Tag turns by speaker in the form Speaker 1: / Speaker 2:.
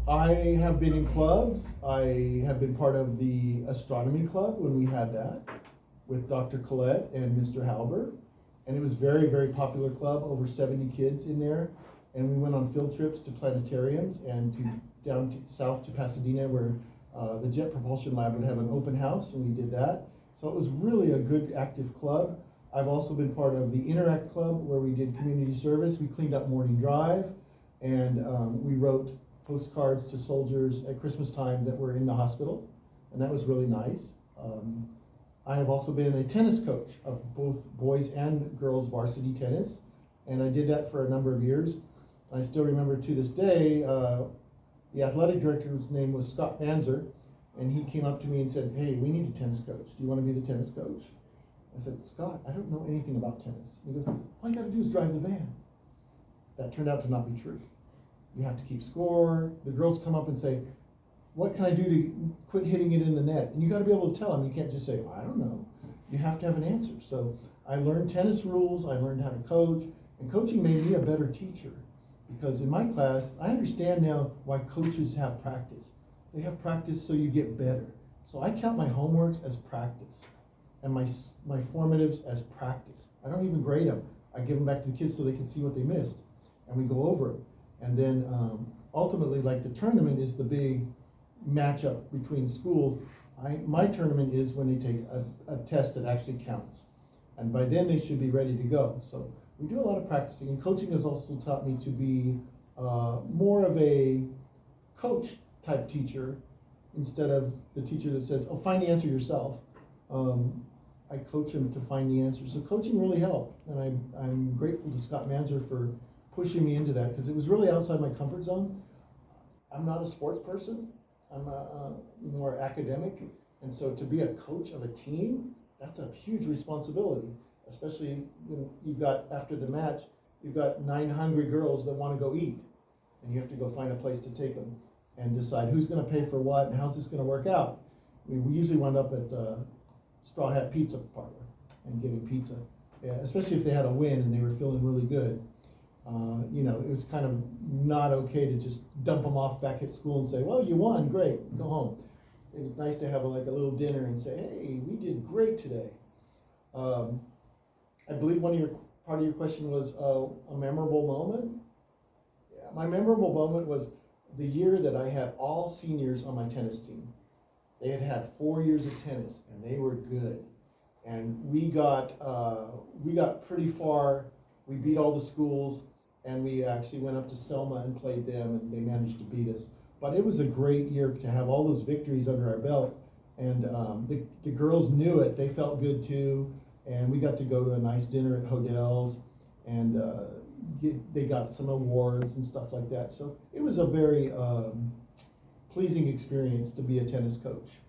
Speaker 1: I have been in clubs. I have been part of the astronomy club when we had that with Dr. Collette and Mr. Halber. And it was very, very popular club, over 70 kids in there. And we went on field trips to planetariums and down south to Pasadena where the Jet Propulsion Lab would have an open house, and we did that. So it was really a good active club. I've also been part of the Interact Club where we did community service. We cleaned up Morning Drive, and we wrote postcards to soldiers at Christmas time that were in the hospital, and that was really nice. I have also been a tennis coach of both boys and girls varsity tennis, and I did that for a number of years. I still remember to this day, the athletic director's name was Scott Banzer, and he came up to me and said, "Hey, we need a tennis coach. Do you want to be the tennis coach?" I said, "Scott, I don't know anything about tennis." He goes, "All you got to do is drive the van." That turned out to not be true. You have to keep score. The girls come up and say, "What can I do to quit hitting it in the net?" And you got to be able to tell them. You can't just say, "I don't know." You have to have an answer. So I learned tennis rules. I learned how to coach, and coaching made me a better teacher. Because in my class, I understand now why coaches have practice. They have practice so you get better. So I count my homeworks as practice, and my formatives as practice. I don't even grade them. I give them back to the kids so they can see what they missed, and we go over it. And then ultimately, like the tournament is the big matchup between schools. My tournament is when they take a test that actually counts, and by then they should be ready to go. So we do a lot of practicing, and coaching has also taught me to be more of a coach type teacher instead of the teacher that says, "Oh, find the answer yourself." I coach them to find the answer. So coaching really helped, and I'm grateful to Scott Manzer for pushing me into that because it was really outside my comfort zone. I'm not a sports person. I'm more academic, and so to be a coach of a team, that's a huge responsibility. Especially when you've got, after the match, you've got 9 hungry girls that want to go eat, and you have to go find a place to take them and decide who's going to pay for what and how's this going to work out. I mean, we usually wind up at Straw Hat Pizza Parlor and getting pizza, yeah, especially if they had a win and they were feeling really good. It was kind of not okay to just dump them off back at school and say, "Well, you won, great, go home." It was nice to have a little dinner and say, "Hey, we did great today." I believe part of your question was a memorable moment. Yeah, my memorable moment was the year that I had all seniors on my tennis team. They had 4 years of tennis, and they were good. And we got pretty far. We beat all the schools, and we actually went up to Selma and played them, and they managed to beat us. But it was a great year to have all those victories under our belt, and the girls knew it. They felt good too. And we got to go to a nice dinner at Hodell's, and they got some awards and stuff like that. So it was a very pleasing experience to be a tennis coach.